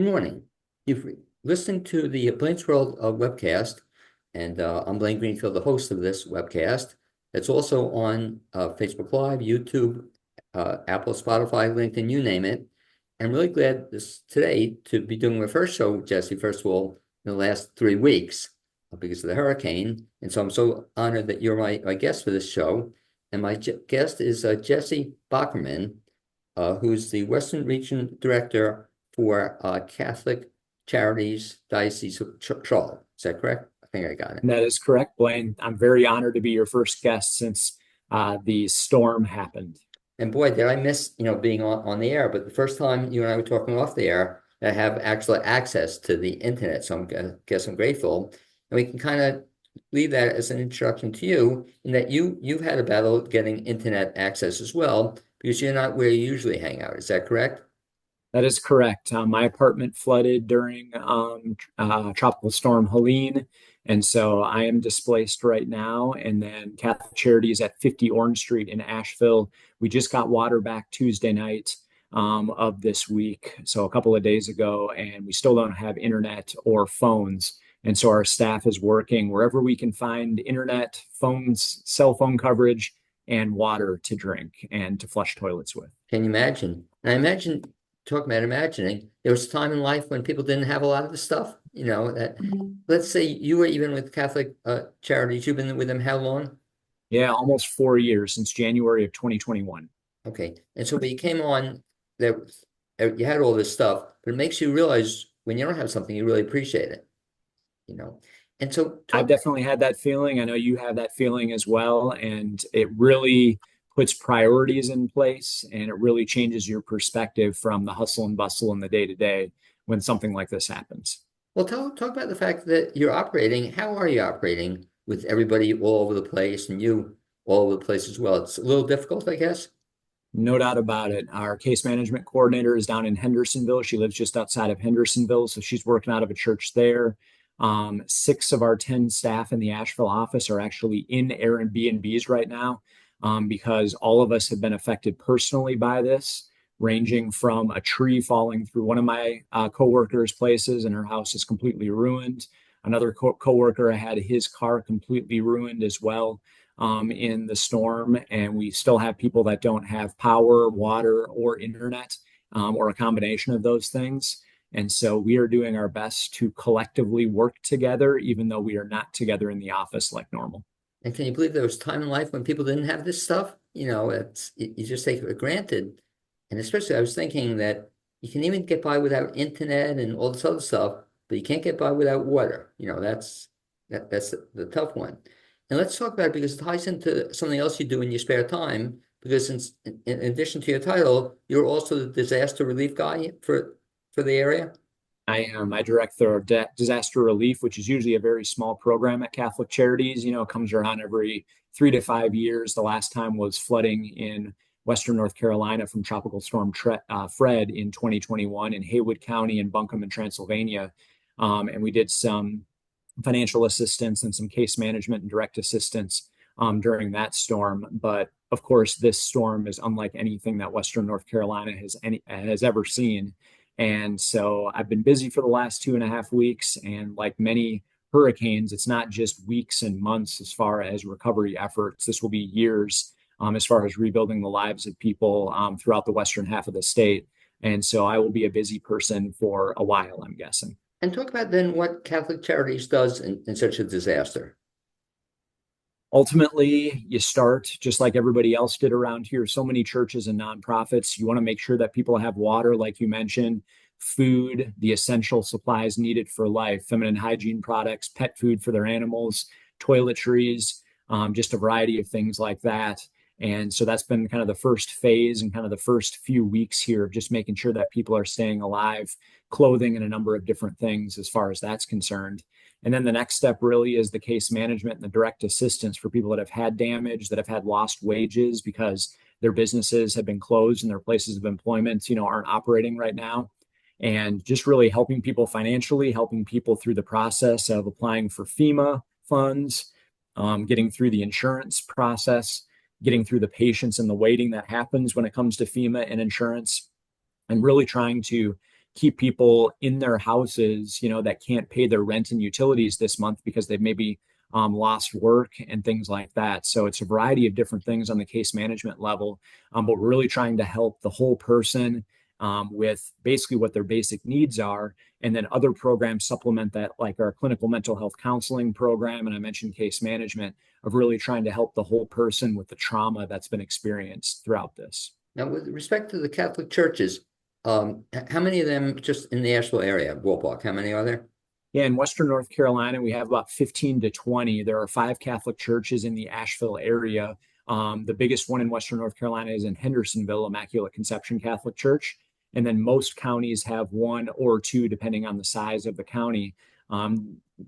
Good morning. You've listened to the Blaine's World webcast, and I'm Blaine Greenfield, the host of this webcast. It's also on Facebook Live, YouTube, Apple, Spotify, LinkedIn, you name it. I'm really glad today to be doing my first show with Jesse, first of all, in the last 3 weeks because of the hurricane. And so I'm so honored that you're my guest for this show. And my guest is Jesse Boeckermann, who's the Western Region Director for Catholic Charities, Diocese of Charlotte. Is that correct? I think I got it. That is correct, Blaine. I'm very honored to be your first guest since the storm happened. And boy, did I miss, being on the air. But the first time you and I were talking off the air, I have actual access to the internet. So I guess I'm grateful. And we can kind of leave that as an introduction to you in that you've had a battle getting internet access as well, because you're not where you usually hang out. Is that correct? That is correct. My apartment flooded during Tropical Storm Helene, and so I am displaced right now. And then Catholic Charities at 50 Orange Street in Asheville. We just got water back Tuesday night of this week, so a couple of days ago, and we still don't have internet or phones. And so our staff is working wherever we can find internet, phones, cell phone coverage, and water to drink and to flush toilets with. Can you imagine? And I imagine, talk about imagining, there was a time in life when people didn't have a lot of the stuff, that let's say you were even with Catholic Charities, you've been with them how long? Yeah, almost 4 years since January of 2021. Okay. And so when you came on, there you had all this stuff, but it makes you realize when you don't have something, you really appreciate it, you know. And so I've talk, definitely had that feeling. I know you have that feeling as well. And it really puts priorities in place and it really changes your perspective from the hustle and bustle in the day to day when something like this happens. well, talk about the fact that you're operating. How are you operating with everybody all over the place and you all over the place as well? It's a little difficult, I guess. No doubt about it. Our case management coordinator is down in Hendersonville. She lives just outside of Hendersonville, so she's working out of a church there. 6 of our 10 staff in the Asheville office are actually in Airbnbs right now because all of us have been affected personally by this, ranging from a tree falling through one of my coworkers' places and her house is completely ruined. Another coworker had his car completely ruined as well in the storm, and we still have people that don't have power, water, or internet, or a combination of those things. And so we are doing our best to collectively work together, even though we are not together in the office like normal. And can you believe there was a time in life when people didn't have this stuff? You just take it for granted. And especially I was thinking that you can even get by without internet and all this other stuff, but you can't get by without water. That's the tough one. And let's talk about it because it ties into something else you do in your spare time. Because in addition to your title, you're also the disaster relief guy for the area. I am. I direct the disaster relief, which is usually a very small program at Catholic Charities. It comes around every 3 to 5 years. The last time was flooding in Western North Carolina from Tropical Storm Fred in 2021 in Haywood County and Buncombe in Transylvania. And we did some financial assistance and some case management and direct assistance during that storm. But of course, this storm is unlike anything that Western North Carolina has ever seen. And so I've been busy for the last 2.5 weeks. And like many hurricanes, it's not just weeks and months as far as recovery efforts. This will be years as far as rebuilding the lives of people throughout the western half of the state. And so I will be a busy person for a while, I'm guessing. And talk about then what Catholic Charities does in such a disaster. Ultimately, you start just like everybody else did around here. So many churches and nonprofits. You want to make sure that people have water, like you mentioned, food, the essential supplies needed for life, feminine hygiene products, pet food for their animals, toiletries, just a variety of things like that. And so that's been kind of the first phase and kind of the first few weeks here of just making sure that people are staying alive, clothing, and a number of different things as far as that's concerned. And then the next step really is the case management and the direct assistance for people that have had damage, that have had lost wages because their businesses have been closed and their places of employment, aren't operating right now. And just really helping people financially, helping people through the process of applying for FEMA funds, getting through the insurance process, getting through the patience and the waiting that happens when it comes to FEMA and insurance, and really trying to keep people in their houses, that can't pay their rent and utilities this month because they've maybe lost work and things like that. So it's a variety of different things on the case management level, but we're really trying to help the whole person with basically what their basic needs are. And then other programs supplement that, like our clinical mental health counseling program. And I mentioned case management, of really trying to help the whole person with the trauma that's been experienced throughout this. Now, with respect to the Catholic churches, how many of them just in the Asheville area, ballpark? How many are there? Yeah, in Western North Carolina, we have about 15 to 20. There are 5 Catholic churches in the Asheville area. The biggest one in Western North Carolina is in Hendersonville, Immaculate Conception Catholic Church. And then most counties have 1 or 2, depending on the size of the county.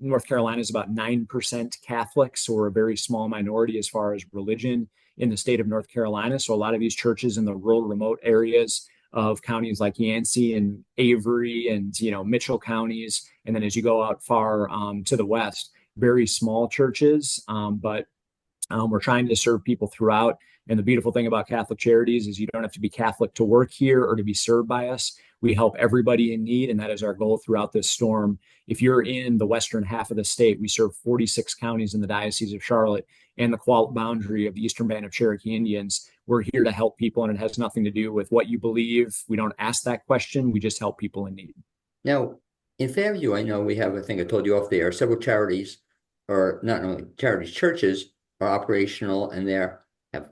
North Carolina is about 9% Catholic, so we're a very small minority as far as religion in the state of North Carolina. So a lot of these churches in the rural, remote areas of counties like Yancey and Avery and Mitchell counties, and then as you go out far to the west, very small churches, but we're trying to serve people throughout. And the beautiful thing about Catholic Charities is you don't have to be Catholic to work here or to be served by us. We help everybody in need, and that is our goal throughout this storm. If you're in the western half of the state, we serve 46 counties in the Diocese of Charlotte and the Qualt boundary of the Eastern Band of Cherokee Indians. We're here to help people, and it has nothing to do with what you believe. We don't ask that question. We just help people in need. Now, in Fairview, I know we have, I think I told you off there, several charities, or not only charities, churches are operational, and they have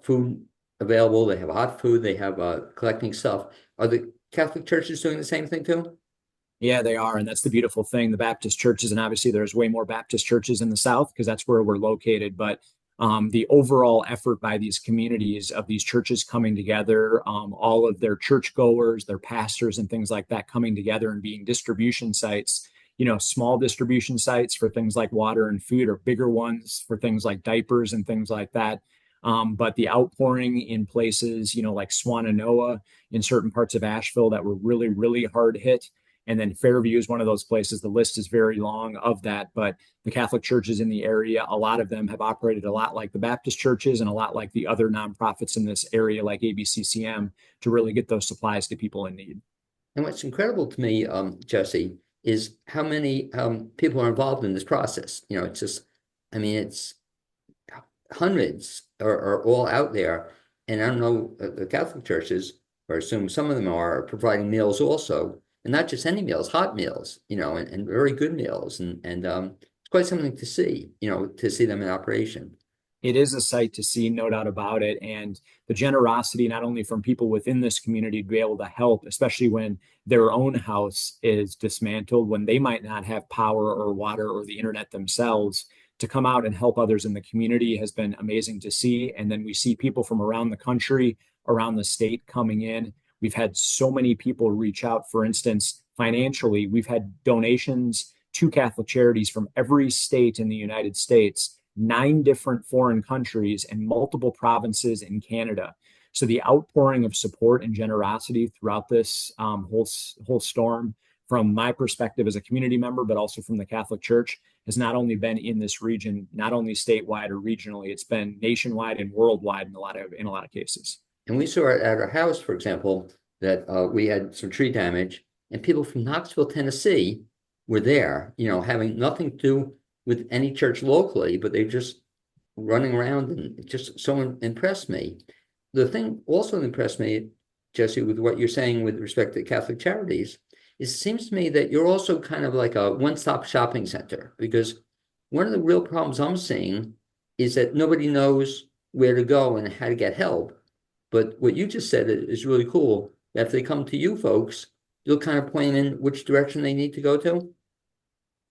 food available. They have hot food. They have collecting stuff. Are the Catholic churches doing the same thing too? Yeah, they are. And that's the beautiful thing. The Baptist churches, and obviously there's way more Baptist churches in the South because that's where we're located. But the overall effort by these communities of these churches coming together, all of their churchgoers, their pastors, and things like that coming together and being distribution sites, small distribution sites for things like water and food, or bigger ones for things like diapers and things like that. But the outpouring in places, like Swannanoa, in certain parts of Asheville that were really, really hard hit. And then Fairview is one of those places. The list is very long of that, but the Catholic churches in the area, a lot of them have operated a lot like the Baptist churches and a lot like the other nonprofits in this area, like ABCCM, to really get those supplies to people in need. And what's incredible to me, Jesse, is how many people are involved in this process. It's just, I mean, it's hundreds are all out there. And I don't know, the Catholic churches, or assume some of them are providing meals also, and not just any meals, hot meals, and very good meals. And it's quite something to see, to see them in operation. It is a sight to see, no doubt about it. And the generosity, not only from people within this community to be able to help, especially when their own house is dismantled, when they might not have power or water or the internet themselves, to come out and help others in the community has been amazing to see. And then we see people from around the country, around the state coming in. We've had so many people reach out. For instance, financially, we've had donations to Catholic Charities from every state in the United States, 9 different foreign countries, and multiple provinces in Canada. So the outpouring of support and generosity throughout this whole storm, from my perspective as a community member, but also from the Catholic Church, has not only been in this region, not only statewide or regionally, it's been nationwide and worldwide in a lot of cases. And we saw it at our house, for example, that we had some tree damage, and people from Knoxville, Tennessee were there, having nothing to do with any church locally, but they just running around, and it just so impressed me. The thing also that impressed me, Jesse, with what you're saying with respect to Catholic Charities, it seems to me that you're also kind of like a one-stop shopping center, because one of the real problems I'm seeing is that nobody knows where to go and how to get help. But what you just said is really cool. If they come to you folks, you'll kind of point in which direction they need to go to.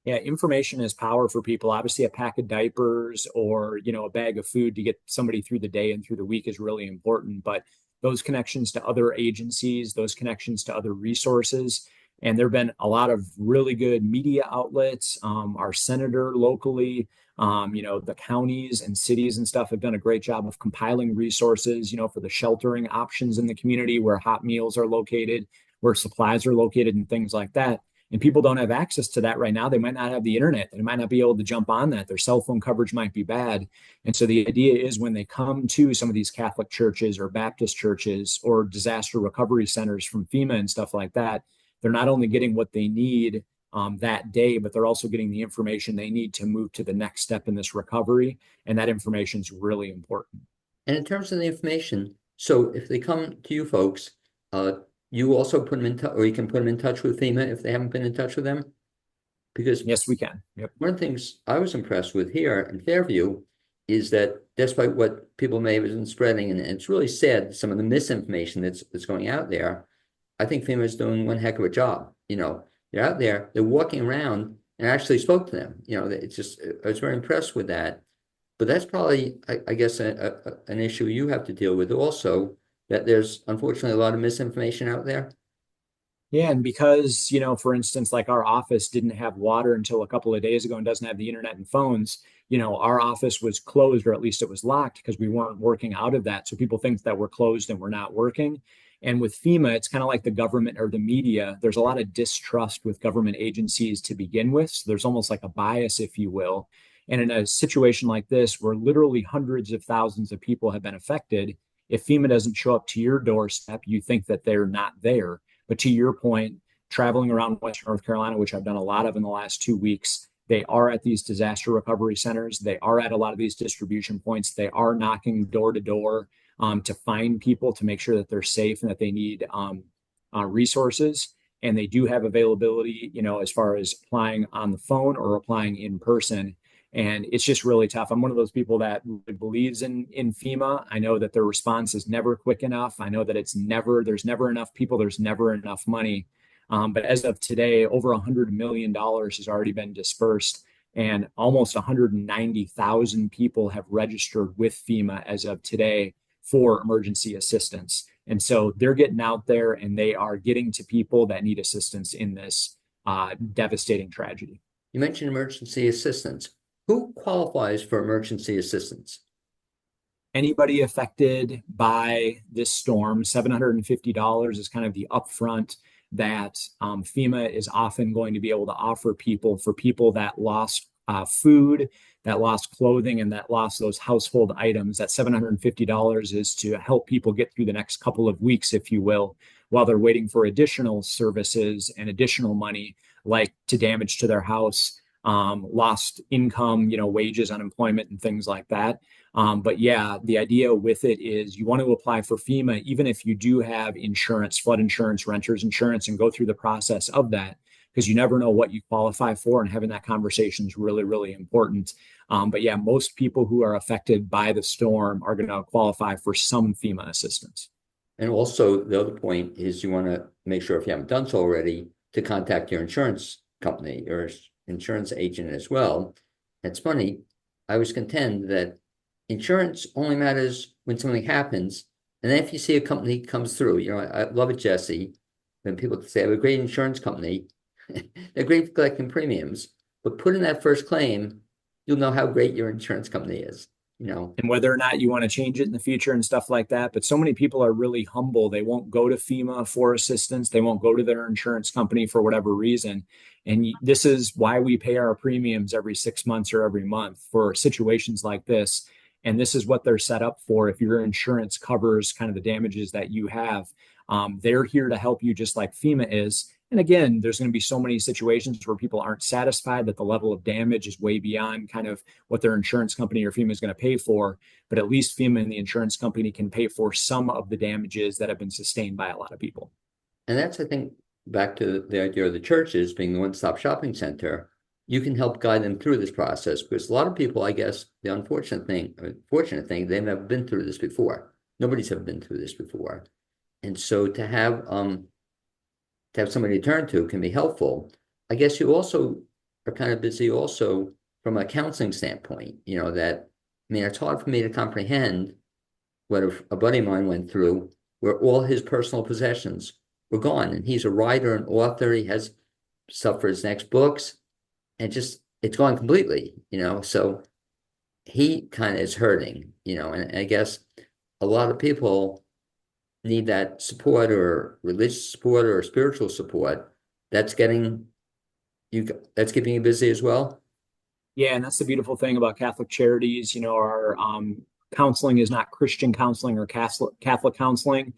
Yeah, information is power for people. Obviously, a pack of diapers or, a bag of food to get somebody through the day and through the week is really important. But those connections to other agencies, those connections to other resources, and there have been a lot of really good media outlets. Our senator locally, the counties and cities and stuff have done a great job of compiling resources, for the sheltering options in the community, where hot meals are located, where supplies are located, and things like that. And people don't have access to that right now. They might not have the internet. They might not be able to jump on that. Their cell phone coverage might be bad. And so the idea is, when they come to some of these Catholic churches or Baptist churches or disaster recovery centers from FEMA and stuff like that, they're not only getting what they need that day, but they're also getting the information they need to move to the next step in this recovery. And that information is really important. And in terms of the information, so if they come to you folks, uh, you also put them in touch, or you can put them in touch with FEMA if they haven't been in touch with them. Because Yes, we can. Yep. one of the things I was impressed with here in Fairview is that despite what people may have been spreading, and it's really sad, some of the misinformation that's going out there, I think FEMA is doing one heck of a job. They're out there, they're walking around, and I actually spoke to them. It's just I was very impressed with that. But that's probably, I guess, an issue you have to deal with also, that there's unfortunately a lot of misinformation out there. Yeah, and because, for instance, like our office didn't have water until a couple of days ago and doesn't have the internet and phones, our office was closed, or at least it was locked because we weren't working out of that. So people think that we're closed and we're not working. And with FEMA, it's kind of like the government or the media. There's a lot of distrust with government agencies to begin with. So there's almost like a bias, if you will. And in a situation like this, where literally hundreds of thousands of people have been affected, if FEMA doesn't show up to your doorstep, you think that they're not there. But to your point, traveling around Western North Carolina, which I've done a lot of in the last 2 weeks, they are at these disaster recovery centers. They are at a lot of these distribution points. They are knocking door to door to find people to make sure that they're safe and that they need resources. And they do have availability, as far as applying on the phone or applying in person. And it's just really tough. I'm one of those people that believes in FEMA. I know that their response is never quick enough. I know that there's never enough people, there's never enough money. But as of today, over $100 million has already been dispersed, and almost 190,000 people have registered with FEMA as of today for emergency assistance. And so they're getting out there and they are getting to people that need assistance in this devastating tragedy. You mentioned emergency assistance. Who qualifies for emergency assistance? Anybody affected by this storm, $750 is kind of the upfront that FEMA is often going to be able to offer people for people that lost food, that lost clothing, and that lost those household items. That $750 is to help people get through the next couple of weeks, if you will, while they're waiting for additional services and additional money, like to damage to their house, lost income, wages, unemployment, and things like that. But yeah, the idea with it is you want to apply for FEMA, even if you do have insurance, flood insurance, renter's insurance, and go through the process of that, because you never know what you qualify for, and having that conversation is really, really important. But yeah, most people who are affected by the storm are going to qualify for some FEMA assistance. And also, the other point is you want to make sure, if you haven't done so already, to contact your insurance company or insurance agent as well. It's funny, I always contend that insurance only matters when something happens. And then if you see a company comes through, I love it, Jesse, when people say, I have a great insurance company. They're great for collecting premiums, but put in that first claim, you'll know how great your insurance company is. And whether or not you want to change it in the future and stuff like that. But so many people are really humble. They won't go to FEMA for assistance. They won't go to their insurance company for whatever reason. And this is why we pay our premiums every 6 months or every month for situations like this. And this is what they're set up for. If your insurance covers kind of the damages that you have, they're here to help you, just like FEMA is. And again, there's going to be so many situations where people aren't satisfied that the level of damage is way beyond kind of what their insurance company or FEMA is going to pay for. But at least FEMA and the insurance company can pay for some of the damages that have been sustained by a lot of people. And that's, I think, back to the idea of the churches being the one-stop shopping center. You can help guide them through this process, because a lot of people, I guess, the unfortunate thing, they've never been through this before. Nobody's ever been through this before. And so to have somebody to turn to can be helpful. I guess you also are kind of busy also from a counseling standpoint, it's hard for me to comprehend what a buddy of mine went through, where all his personal possessions were gone. And he's a writer and author. He has stuff for his next books, and just, it's gone completely, so he kind of is hurting, and I guess a lot of people need that support, or religious support, or spiritual support. That's keeping you busy as well. Yeah, and that's the beautiful thing about Catholic Charities. Our counseling is not Christian counseling or Catholic counseling.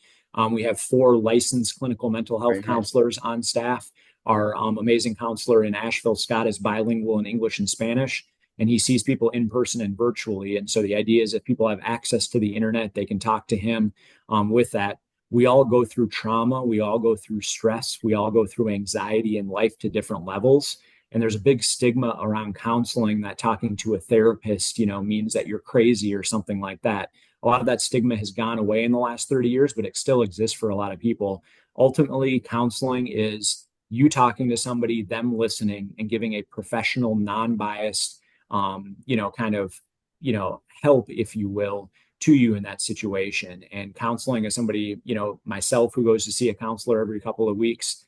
We have 4 licensed clinical mental health Very nice. counselors on staff. Our amazing counselor in Asheville, Scott, is bilingual in English and Spanish, and he sees people in person and virtually. And so the idea is if people have access to the internet, they can talk to him with that. We all go through trauma. We all go through stress. We all go through anxiety in life to different levels. And there's a big stigma around counseling that talking to a therapist, means that you're crazy or something like that. A lot of that stigma has gone away in the last 30 years, but it still exists for a lot of people. Ultimately, counseling is you talking to somebody, them listening, and giving a professional, non-biased, kind of, help, if you will, to you in that situation. And counseling as somebody, myself who goes to see a counselor every couple of weeks,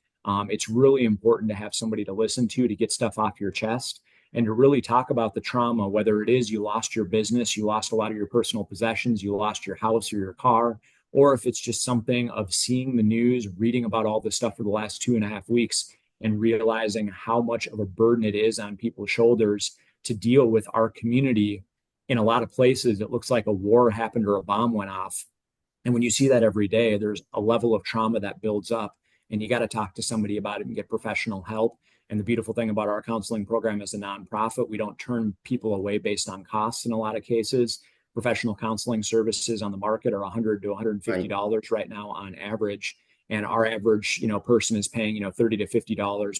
it's really important to have somebody to listen to get stuff off your chest and to really talk about the trauma, whether it is you lost your business, you lost a lot of your personal possessions, you lost your house or your car, or if it's just something of seeing the news, reading about all this stuff for the last 2.5 weeks and realizing how much of a burden it is on people's shoulders to deal with our community. In a lot of places, it looks like a war happened or a bomb went off. And when you see that every day, there's a level of trauma that builds up, and you got to talk to somebody about it and get professional help. And the beautiful thing about our counseling program as a nonprofit, we don't turn people away based on costs in a lot of cases. Professional counseling services on the market are $100 to Right. $150 right now on average. And our average, person is paying, $30 to $50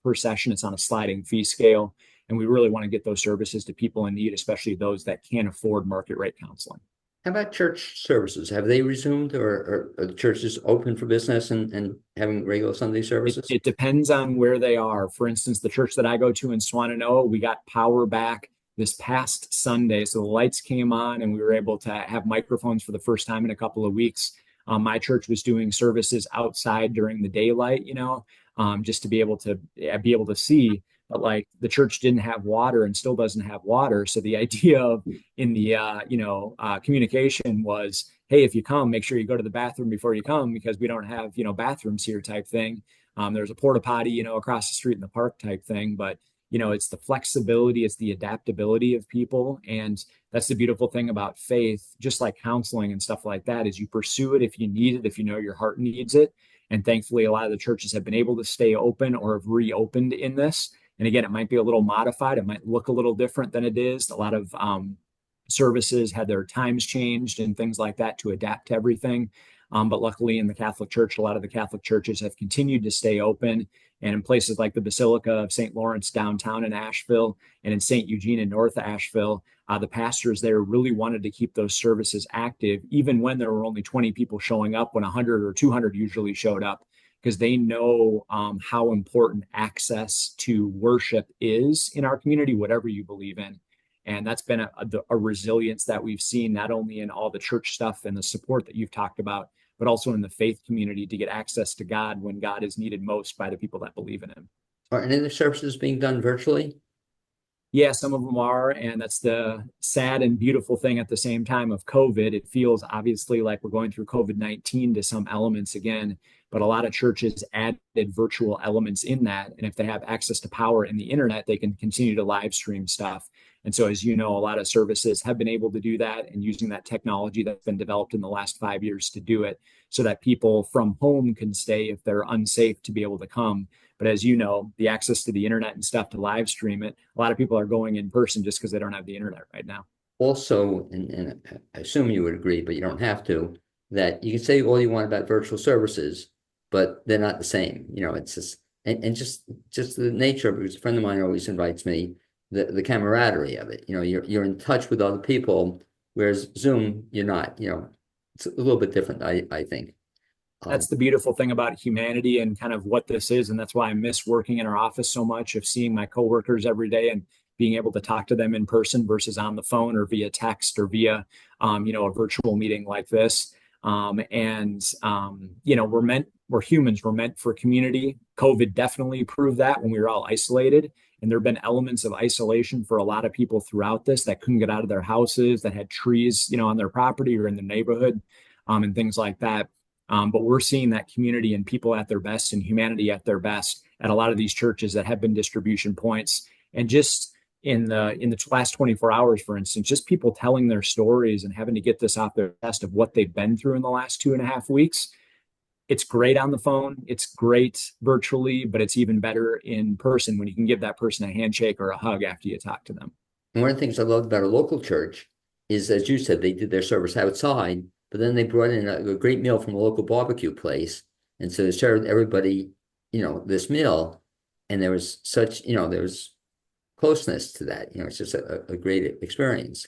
per session. It's on a sliding fee scale. And we really want to get those services to people in need, especially those that can't afford market rate counseling. How about church services? Have they resumed, or are the churches open for business and having regular Sunday It, services? it depends on where they are. For instance, the church that I go to in Swannanoa, we got power back this past Sunday. So the lights came on and we were able to have microphones for the first time in a couple of weeks. My church was doing services outside during the daylight, just to be able to see. But like the church didn't have water and still doesn't have water. So the idea of in the communication was, hey, if you come, make sure you go to the bathroom before you come because we don't have bathrooms here type thing. There's a porta potty across the street in the park type thing, but it's the flexibility, it's the adaptability of people, and that's the beautiful thing about faith, just like counseling and stuff like that, is you pursue it if you need it, if you know your heart needs it. And thankfully, a lot of the churches have been able to stay open or have reopened in this. And again, it might be a little modified. It might look a little different than it is. A lot of services had their times changed and things like that to adapt to everything. But luckily, in the Catholic Church, a lot of the Catholic churches have continued to stay open. And in places like the Basilica of St. Lawrence downtown in Asheville and in St. Eugene in North Asheville, the pastors there really wanted to keep those services active, even when there were only 20 people showing up, when 100 or 200 usually showed up, because they know how important access to worship is in our community, whatever you believe in. And that's been a resilience that we've seen not only in all the church stuff and the support that you've talked about, but also in the faith community to get access to God when God is needed most by the people that believe in him. Are any of the services being done virtually? Yeah, some of them are. And that's the sad and beautiful thing at the same time of COVID. It feels obviously like we're going through COVID-19 to some elements again, but a lot of churches added virtual elements in that. And if they have access to power in the internet, they can continue to live stream stuff. And so, as you know, a lot of services have been able to do that and using that technology that's been developed in the last 5 years to do it so that people from home can stay if they're unsafe to be able to come. But as you know, the access to the internet and stuff to live stream it, a lot of people are going in person just because they don't have the internet right now. Also, and I assume you would agree, but you don't have to, that you can say all you want about virtual services, but they're not the same. It's just and just the nature of it. Because a friend of mine always invites me, the camaraderie of it. You're in touch with other people, whereas Zoom, you're not. It's a little bit different, I think. That's the beautiful thing about humanity and kind of what this is. And that's why I miss working in our office so much, of seeing my coworkers every day and being able to talk to them in person versus on the phone or via text or via, a virtual meeting like this. We're humans, we're meant for community. COVID definitely proved that when we were all isolated. And there have been elements of isolation for a lot of people throughout this that couldn't get out of their houses, that had trees, on their property or in their neighborhood, and things like that. But we're seeing that community and people at their best and humanity at their best at a lot of these churches that have been distribution points. And just in the last 24 hours, for instance, just people telling their stories and having to get this off their chest of what they've been through in the last 2.5 weeks. It's great on the phone, it's great virtually, but it's even better in person when you can give that person a handshake or a hug after you talk to them. And one of the things I loved about a local church is, as you said, they did their service outside, but then they brought in a great meal from a local barbecue place. And so they served everybody, this meal. And there was such, there was closeness to that. It's just a great experience.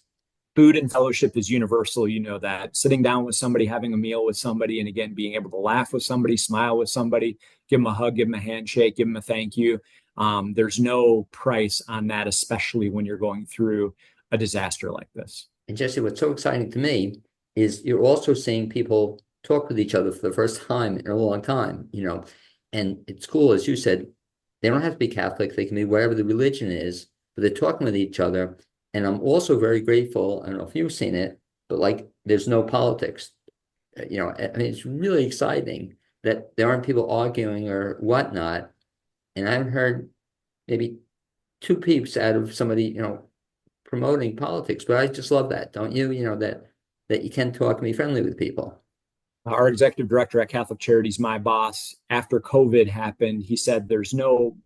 Food and fellowship is universal. You know that sitting down with somebody, having a meal with somebody, and again, being able to laugh with somebody, smile with somebody, give them a hug, give them a handshake, give them a thank you. There's no price on that, especially when you're going through a disaster like this. And Jesse, what's so exciting to me is you're also seeing people talk with each other for the first time in a long time. And it's cool, as you said, they don't have to be Catholic, they can be whatever the religion is, but they're talking with each other. And I'm also very grateful, I don't know if you've seen it, but like there's no politics. I mean, it's really exciting that there aren't people arguing or whatnot. And I haven't heard maybe two peeps out of somebody, promoting politics, but I just love that, don't you? That you can talk and be friendly with people. Our executive director at Catholic Charities, my boss, after COVID happened, he said there's no,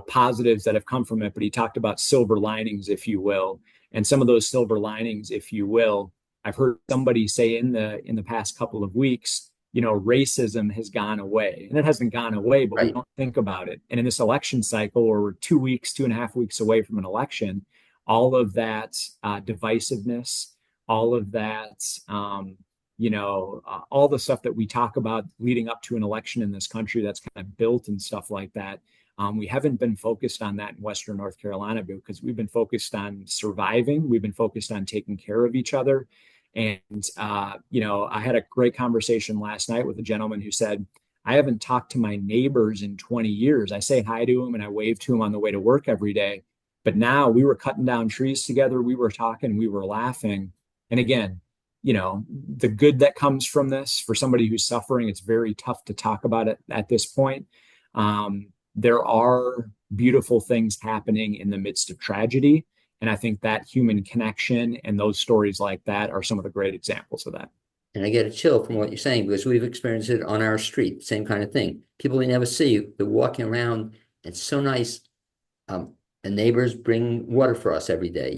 positives that have come from it, but he talked about silver linings, if you will. And some of those silver linings, if you will, I've heard somebody say in the past couple of weeks, racism has gone away. And it hasn't gone away, but we Right. don't think about it. And in this election cycle, where we're 2 weeks, 2.5 weeks away from an election, all of that divisiveness, all of that all the stuff that we talk about leading up to an election in this country that's kind of built and stuff like that. We haven't been focused on that in Western North Carolina because we've been focused on surviving. We've been focused on taking care of each other. And, I had a great conversation last night with a gentleman who said, I haven't talked to my neighbors in 20 years. I say hi to them and I wave to them on the way to work every day. But now we were cutting down trees together. We were talking, we were laughing. And again, the good that comes from this for somebody who's suffering, it's very tough to talk about it at this point. There are beautiful things happening in the midst of tragedy. And I think that human connection and those stories like that are some of the great examples of that. And I get a chill from what you're saying because we've experienced it on our street, same kind of thing. People we never see, they're walking around. It's so nice. The neighbors bring water for us every day,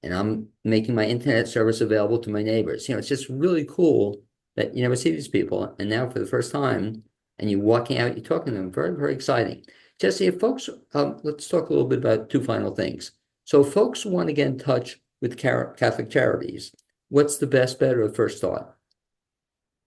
and I'm making my internet service available to my neighbors. It's just really cool that you never see these people. And now for the first time, and you're walking out, you're talking to them. Very, very exciting. Jesse, if folks, let's talk a little bit about two final things. So if folks want to get in touch with Catholic Charities, what's the best bet or first thought?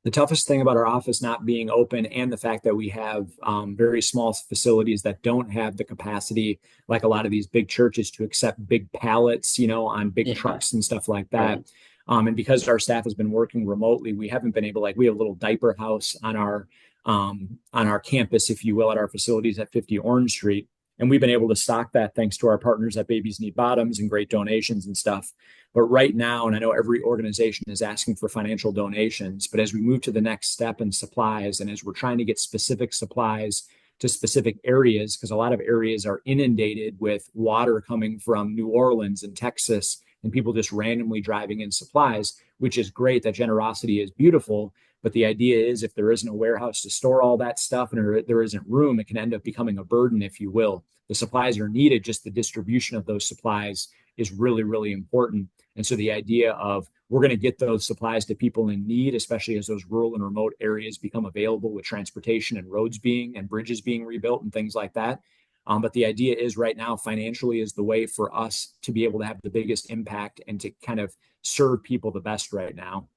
The toughest thing about our office not being open and the fact that we have very small facilities that don't have the capacity, like a lot of these big churches, to accept big pallets, on big Yeah, trucks and stuff like that. right. And because our staff has been working remotely, we haven't been able, like, we have a little diaper house on our campus, if you will, at our facilities at 50 Orange Street. And we've been able to stock that thanks to our partners at Babies Need Bottoms and great donations and stuff. But right now, and I know every organization is asking for financial donations, but as we move to the next step in supplies, and as we're trying to get specific supplies to specific areas, because a lot of areas are inundated with water coming from New Orleans and Texas, and people just randomly driving in supplies, which is great. That generosity is beautiful. But the idea is if there isn't a warehouse to store all that stuff and there isn't room, it can end up becoming a burden, if you will. The supplies are needed, just the distribution of those supplies is really, really important. And so the idea of we're going to get those supplies to people in need, especially as those rural and remote areas become available with transportation and roads and bridges being rebuilt and things like that. But the idea is right now, financially is the way for us to be able to have the biggest impact and to kind of serve people the best right now.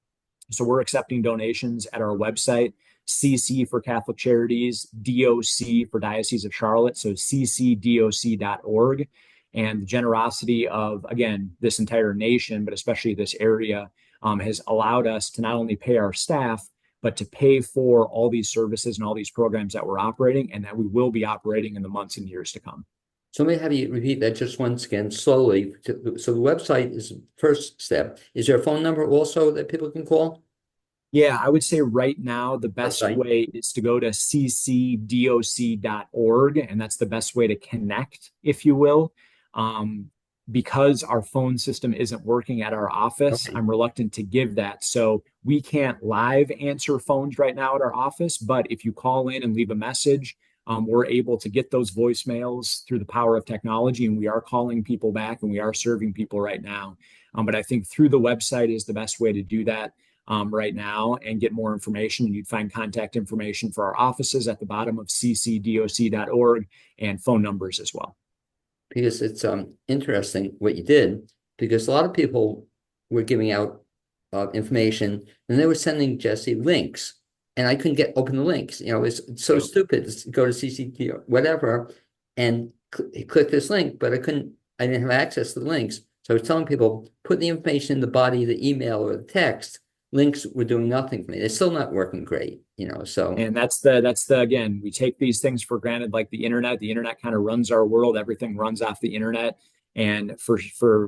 So we're accepting donations at our website, CC for Catholic Charities, DOC for Diocese of Charlotte, so ccdoc.org. And the generosity of, again, this entire nation, but especially this area, has allowed us to not only pay our staff, but to pay for all these services and all these programs that we're operating and that we will be operating in the months and years to come. So let me have you repeat that just once again slowly. So the website is the first step. Is there a phone number also that people can call? Yeah, I would say right now the best Website. way is to go to ccdoc.org, and that's the best way to connect, if you will. because our phone system isn't working at our office, Okay. I'm reluctant to give that. So we can't live answer phones right now at our office, but if you call in and leave a message, we're able to get those voicemails through the power of technology, and we are calling people back and we are serving people right now. But I think through the website is the best way to do that right now and get more information. And you'd find contact information for our offices at the bottom of ccdoc.org and phone numbers as well. Because it's interesting what you did, because a lot of people were giving out information and they were sending Jesse links, and I couldn't get open the links. It's so Yep. stupid. Go to CCT or whatever and click this link, but I didn't have access to the links. So I was telling people, put the information in the body of the email or the text. Links were doing nothing for me. They're still not working great. So And that's the again, we take these things for granted, like the internet. The internet kind of runs our world. Everything runs off the internet. And for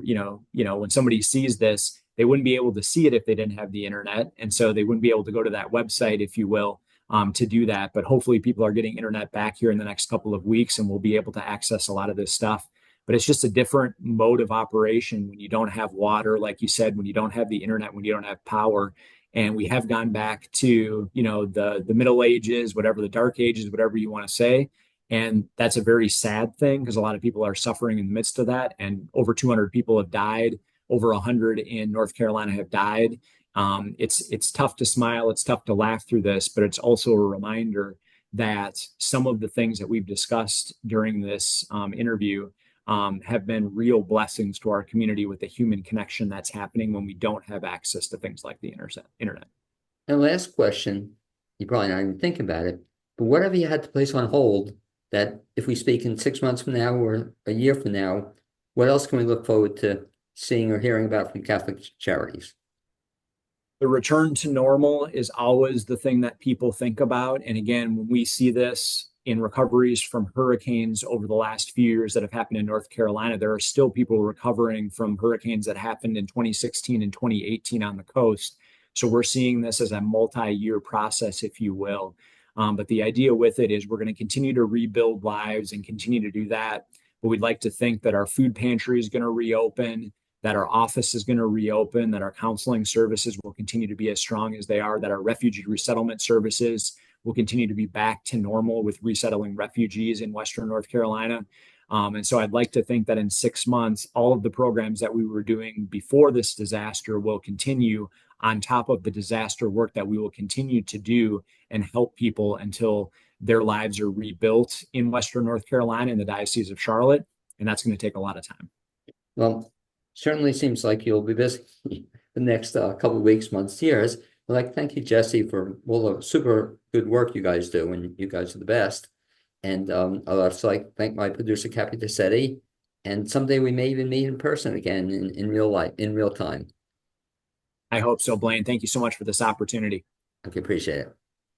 when somebody sees this, they wouldn't be able to see it if they didn't have the internet. And so they wouldn't be able to go to that website, if you will, to do that. But hopefully people are getting internet back here in the next couple of weeks and we'll be able to access a lot of this stuff. But it's just a different mode of operation when you don't have water, like you said, when you don't have the internet, when you don't have power. And we have gone back to the Middle Ages, whatever, the Dark Ages, whatever you want to say. And that's a very sad thing because a lot of people are suffering in the midst of that, and over 200 people have died. Over 100 in North Carolina have died. It's tough to smile, it's tough to laugh through this, but it's also a reminder that some of the things that we've discussed during this interview have been real blessings to our community with the human connection that's happening when we don't have access to things like the internet. and last question, you probably not even thinking about it, but whatever you had to place on hold, that if we speak in 6 months from now or a year from now, what else can we look forward to seeing or hearing about from Catholic Charities? The return to normal is always the thing that people think about. And again, when we see this in recoveries from hurricanes over the last few years that have happened in North Carolina, there are still people recovering from hurricanes that happened in 2016 and 2018 on the coast. So we're seeing this as a multi-year process, if you will. But the idea with it is we're going to continue to rebuild lives and continue to do that. But we'd like to think that our food pantry is going to reopen, that our office is going to reopen, that our counseling services will continue to be as strong as they are, that our refugee resettlement services will continue to be back to normal with resettling refugees in Western North Carolina. And so I'd like to think that in 6 months, all of the programs that we were doing before this disaster will continue on top of the disaster work that we will continue to do and help people until their lives are rebuilt in Western North Carolina in the Diocese of Charlotte. And that's going to take a lot of time. Well, certainly seems like you'll be busy the next couple of weeks, months, years. Thank you, Jesse, for all the super good work you guys do, and you guys are the best. And I'd also thank my producer, Cappy Tassetti. And someday we may even meet in person again in real life, in real time. I hope so, Blaine. Thank you so much for this opportunity. Okay, appreciate it.